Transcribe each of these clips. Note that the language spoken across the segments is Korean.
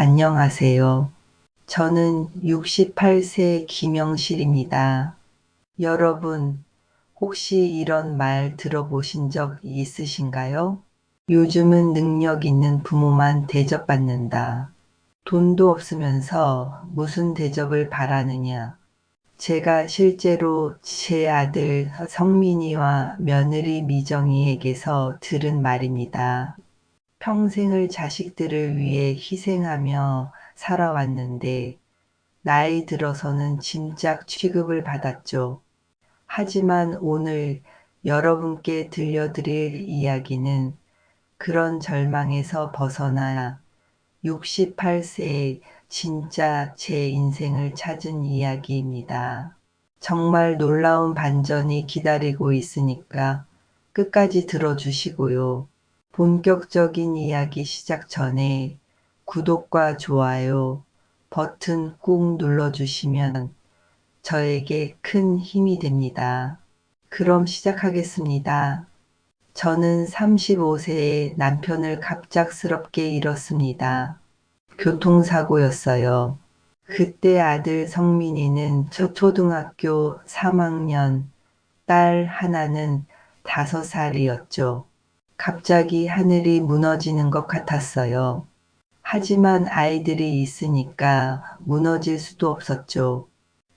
안녕하세요. 저는 68세 김영실입니다. 여러분, 혹시 이런 말 들어보신 적 있으신가요? 요즘은 능력 있는 부모만 대접받는다. 돈도 없으면서 무슨 대접을 바라느냐. 제가 실제로 제 아들 성민이와 며느리 미정이에게서 들은 말입니다. 평생을 자식들을 위해 희생하며 살아왔는데 나이 들어서는 짐짝 취급을 받았죠. 하지만 오늘 여러분께 들려드릴 이야기는 그런 절망에서 벗어나 68세에 진짜 제 인생을 찾은 이야기입니다. 정말 놀라운 반전이 기다리고 있으니까 끝까지 들어주시고요. 본격적인 이야기 시작 전에 구독과 좋아요 버튼 꾹 눌러주시면 저에게 큰 힘이 됩니다. 그럼 시작하겠습니다. 저는 35세에 남편을 갑작스럽게 잃었습니다. 교통사고였어요. 그때 아들 성민이는 초등학교 3학년, 딸 하나는 5살이었죠. 갑자기 하늘이 무너지는 것 같았어요. 하지만 아이들이 있으니까 무너질 수도 없었죠.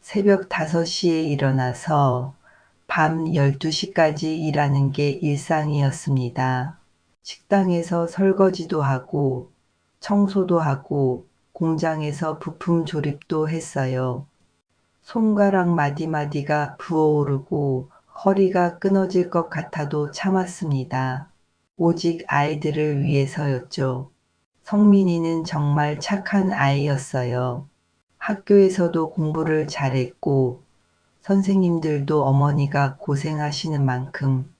새벽 5시에 일어나서 밤 12시까지 일하는 게 일상이었습니다. 식당에서 설거지도 하고 청소도 하고 공장에서 부품 조립도 했어요. 손가락 마디마디가 부어오르고 허리가 끊어질 것 같아도 참았습니다. 오직 아이들을 위해서였죠. 성민이는 정말 착한 아이였어요. 학교에서도 공부를 잘했고 선생님들도 어머니가 고생하시는 만큼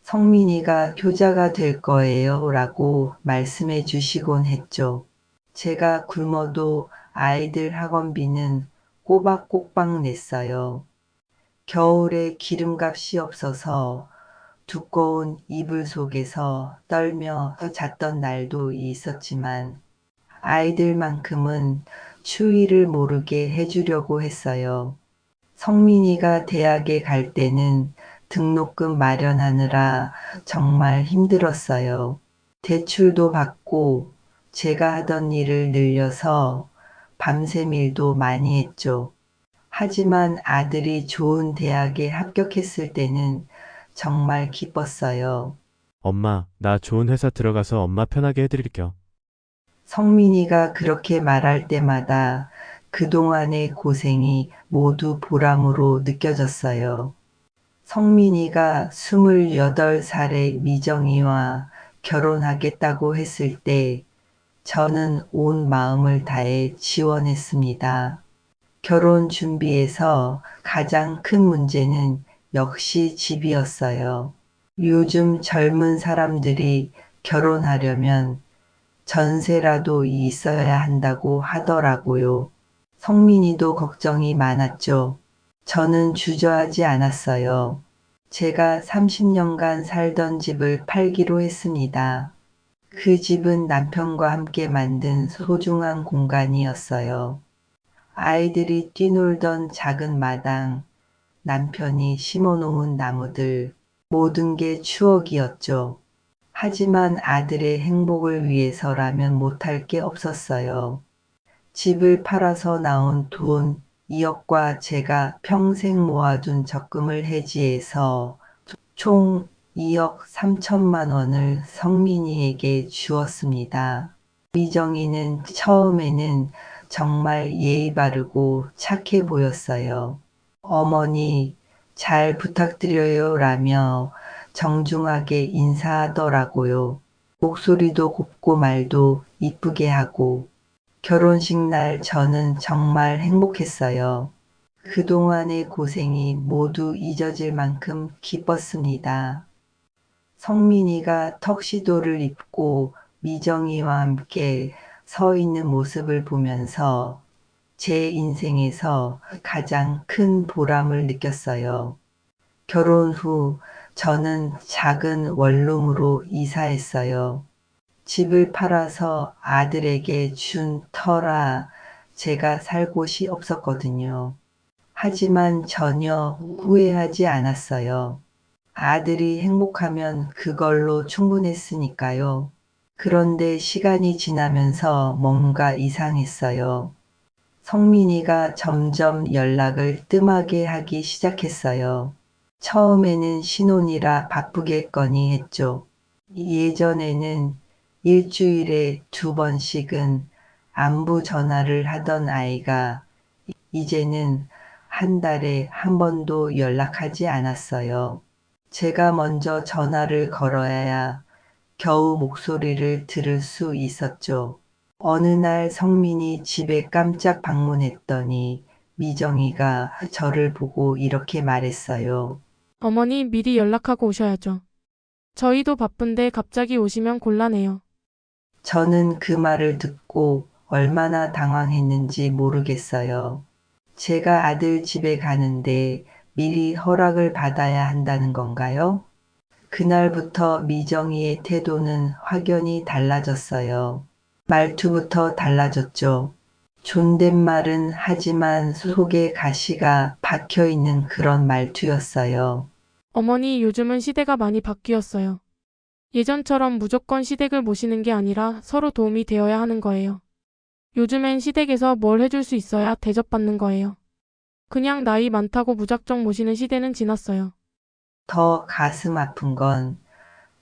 성민이가 효자가 될 거예요 라고 말씀해 주시곤 했죠. 제가 굶어도 아이들 학원비는 꼬박꼬박 냈어요. 겨울에 기름값이 없어서 두꺼운 이불 속에서 떨며 잤던 날도 있었지만 아이들만큼은 추위를 모르게 해주려고 했어요. 성민이가 대학에 갈 때는 등록금 마련하느라 정말 힘들었어요. 대출도 받고 제가 하던 일을 늘려서 밤샘 일도 많이 했죠. 하지만 아들이 좋은 대학에 합격했을 때는 정말 기뻤어요. 엄마, 나 좋은 회사 들어가서 엄마 편하게 해드릴게요. 성민이가 그렇게 말할 때마다 그동안의 고생이 모두 보람으로 느껴졌어요. 성민이가 28살의 미정이와 결혼하겠다고 했을 때 저는 온 마음을 다해 지원했습니다. 결혼 준비에서 가장 큰 문제는 역시 집이었어요. 요즘 젊은 사람들이 결혼하려면 전세라도 있어야 한다고 하더라고요. 성민이도 걱정이 많았죠. 저는 주저하지 않았어요. 제가 30년간 살던 집을 팔기로 했습니다. 그 집은 남편과 함께 만든 소중한 공간이었어요. 아이들이 뛰놀던 작은 마당, 남편이 심어놓은 나무들, 모든 게 추억이었죠. 하지만 아들의 행복을 위해서라면 못할 게 없었어요. 집을 팔아서 나온 돈 2억과 제가 평생 모아둔 적금을 해지해서 총 2억 3천만 원을 성민이에게 주었습니다. 미정이는 처음에는 정말 예의 바르고 착해 보였어요. 어머니, 잘 부탁드려요 라며 정중하게 인사하더라고요. 목소리도 곱고 말도 이쁘게 하고 결혼식 날 저는 정말 행복했어요. 그동안의 고생이 모두 잊어질 만큼 기뻤습니다. 성민이가 턱시도를 입고 미정이와 함께 서 있는 모습을 보면서 제 인생에서 가장 큰 보람을 느꼈어요. 결혼 후 저는 작은 원룸으로 이사했어요. 집을 팔아서 아들에게 준 터라 제가 살 곳이 없었거든요. 하지만 전혀 후회하지 않았어요. 아들이 행복하면 그걸로 충분했으니까요. 그런데 시간이 지나면서 뭔가 이상했어요. 성민이가 점점 연락을 뜸하게 하기 시작했어요. 처음에는 신혼이라 바쁘겠거니 했죠. 예전에는 일주일에 2번씩은 안부 전화를 하던 아이가 이제는 한 달에 한 번도 연락하지 않았어요. 제가 먼저 전화를 걸어야 겨우 목소리를 들을 수 있었죠. 어느 날 성민이 집에 깜짝 방문했더니 미정이가 저를 보고 이렇게 말했어요. 어머니 미리 연락하고 오셔야죠. 저희도 바쁜데 갑자기 오시면 곤란해요. 저는 그 말을 듣고 얼마나 당황했는지 모르겠어요. 제가 아들 집에 가는데 미리 허락을 받아야 한다는 건가요? 그날부터 미정이의 태도는 확연히 달라졌어요. 말투부터 달라졌죠. 존댓말은 하지만 속에 가시가 박혀 있는 그런 말투였어요. 어머니 요즘은 시대가 많이 바뀌었어요. 예전처럼 무조건 시댁을 모시는 게 아니라 서로 도움이 되어야 하는 거예요. 요즘엔 시댁에서 뭘 해줄 수 있어야 대접받는 거예요. 그냥 나이 많다고 무작정 모시는 시대는 지났어요. 더 가슴 아픈 건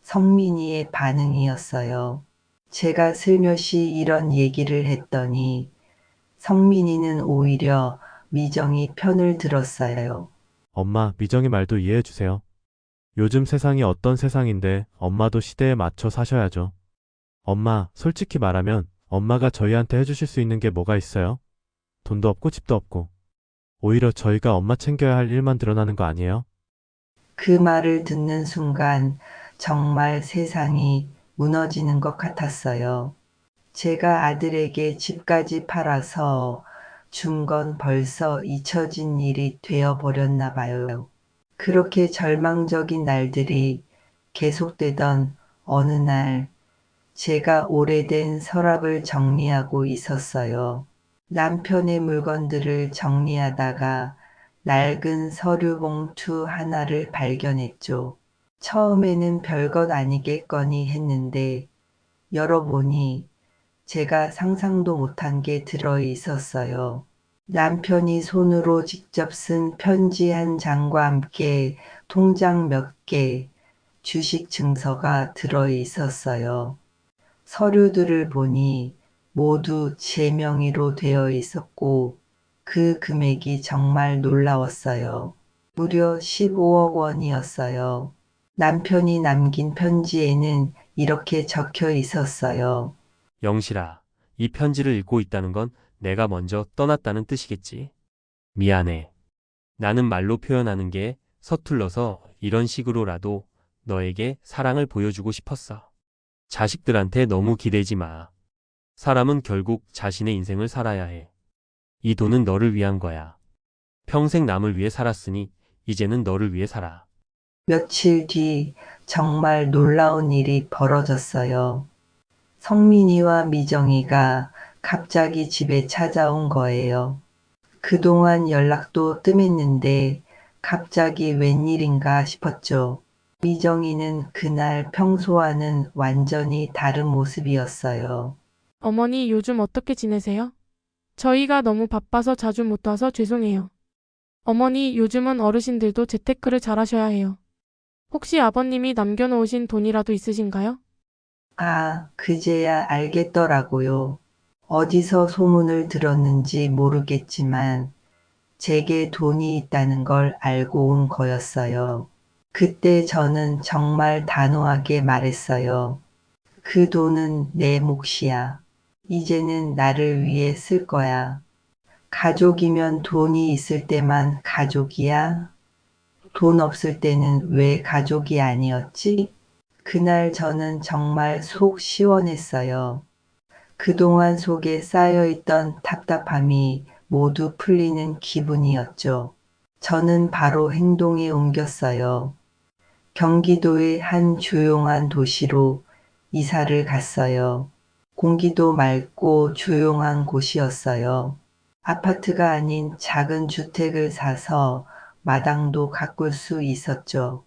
성민이의 반응이었어요. 제가 슬며시 이런 얘기를 했더니 성민이는 오히려 미정이 편을 들었어요. 엄마, 미정이 말도 이해해 주세요. 요즘 세상이 어떤 세상인데 엄마도 시대에 맞춰 사셔야죠. 엄마, 솔직히 말하면 엄마가 저희한테 해주실 수 있는 게 뭐가 있어요? 돈도 없고 집도 없고. 오히려 저희가 엄마 챙겨야 할 일만 늘어나는 거 아니에요? 그 말을 듣는 순간 정말 세상이 무너지는 것 같았어요. 제가 아들에게 집까지 팔아서 준 건 벌써 잊혀진 일이 되어버렸나 봐요. 그렇게 절망적인 날들이 계속되던 어느 날 제가 오래된 서랍을 정리하고 있었어요. 남편의 물건들을 정리하다가 낡은 서류 봉투 하나를 발견했죠. 처음에는 별것 아니겠거니 했는데 열어보니 제가 상상도 못한 게 들어 있었어요. 남편이 손으로 직접 쓴 편지 한 장과 함께 통장 몇 개, 주식 증서가 들어 있었어요. 서류들을 보니 모두 제 명의로 되어 있었고 그 금액이 정말 놀라웠어요. 무려 15억 원이었어요. 남편이 남긴 편지에는 이렇게 적혀 있었어요. 영실아, 이 편지를 읽고 있다는 건 내가 먼저 떠났다는 뜻이겠지. 미안해. 나는 말로 표현하는 게 서툴러서 이런 식으로라도 너에게 사랑을 보여주고 싶었어. 자식들한테 너무 기대지 마. 사람은 결국 자신의 인생을 살아야 해. 이 돈은 너를 위한 거야. 평생 남을 위해 살았으니 이제는 너를 위해 살아. 며칠 뒤 정말 놀라운 일이 벌어졌어요. 성민이와 미정이가 갑자기 집에 찾아온 거예요. 그동안 연락도 뜸했는데 갑자기 웬일인가 싶었죠. 미정이는 그날 평소와는 완전히 다른 모습이었어요. 어머니 요즘 어떻게 지내세요? 저희가 너무 바빠서 자주 못 와서 죄송해요. 어머니 요즘은 어르신들도 재테크를 잘 하셔야 해요. 혹시 아버님이 남겨놓으신 돈이라도 있으신가요? 아, 그제야 알겠더라고요. 어디서 소문을 들었는지 모르겠지만 제게 돈이 있다는 걸 알고 온 거였어요. 그때 저는 정말 단호하게 말했어요. 그 돈은 내 몫이야. 이제는 나를 위해 쓸 거야. 가족이면 돈이 있을 때만 가족이야? 돈 없을 때는 왜 가족이 아니었지? 그날 저는 정말 속 시원했어요. 그동안 속에 쌓여있던 답답함이 모두 풀리는 기분이었죠. 저는 바로 행동에 옮겼어요. 경기도의 한 조용한 도시로 이사를 갔어요. 공기도 맑고 조용한 곳이었어요. 아파트가 아닌 작은 주택을 사서 마당도 가꿀 수 있었죠.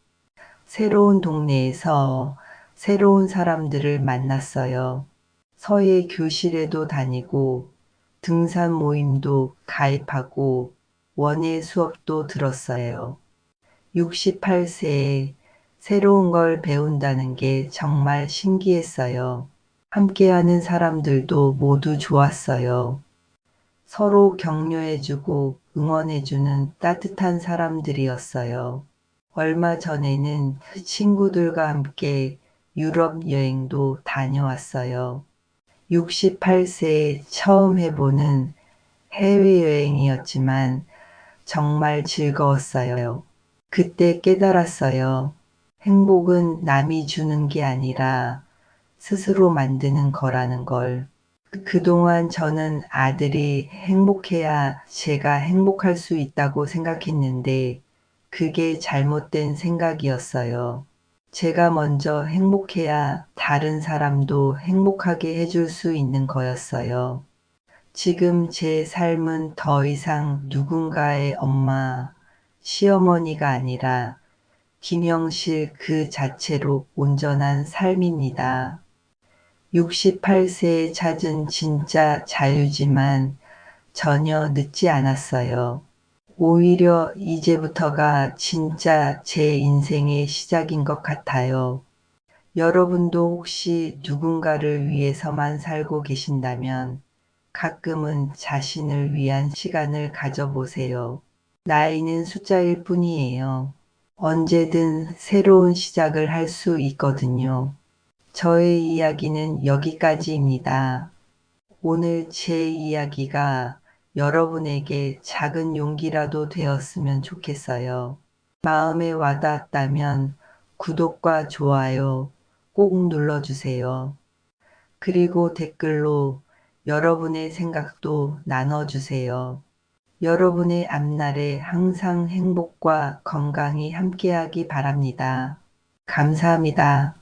새로운 동네에서 새로운 사람들을 만났어요. 서예 교실에도 다니고 등산 모임도 가입하고 원예 수업도 들었어요. 68세에 새로운 걸 배운다는 게 정말 신기했어요. 함께하는 사람들도 모두 좋았어요. 서로 격려해주고 응원해주는 따뜻한 사람들이었어요. 얼마 전에는 친구들과 함께 유럽 여행도 다녀왔어요. 68세에 처음 해보는 해외여행이었지만 정말 즐거웠어요. 그때 깨달았어요. 행복은 남이 주는 게 아니라 스스로 만드는 거라는 걸. 그동안 저는 아들이 행복해야 제가 행복할 수 있다고 생각했는데 그게 잘못된 생각이었어요. 제가 먼저 행복해야 다른 사람도 행복하게 해줄 수 있는 거였어요. 지금 제 삶은 더 이상 누군가의 엄마, 시어머니가 아니라 김영실 그 자체로 온전한 삶입니다. 68세에 찾은 진짜 자유지만 전혀 늦지 않았어요. 오히려 이제부터가 진짜 제 인생의 시작인 것 같아요. 여러분도 혹시 누군가를 위해서만 살고 계신다면 가끔은 자신을 위한 시간을 가져보세요. 나이는 숫자일 뿐이에요. 언제든 새로운 시작을 할 수 있거든요. 저의 이야기는 여기까지입니다. 오늘 제 이야기가 여러분에게 작은 용기라도 되었으면 좋겠어요. 마음에 와닿았다면 구독과 좋아요 꼭 눌러주세요. 그리고 댓글로 여러분의 생각도 나눠주세요. 여러분의 앞날에 항상 행복과 건강이 함께하기 바랍니다. 감사합니다.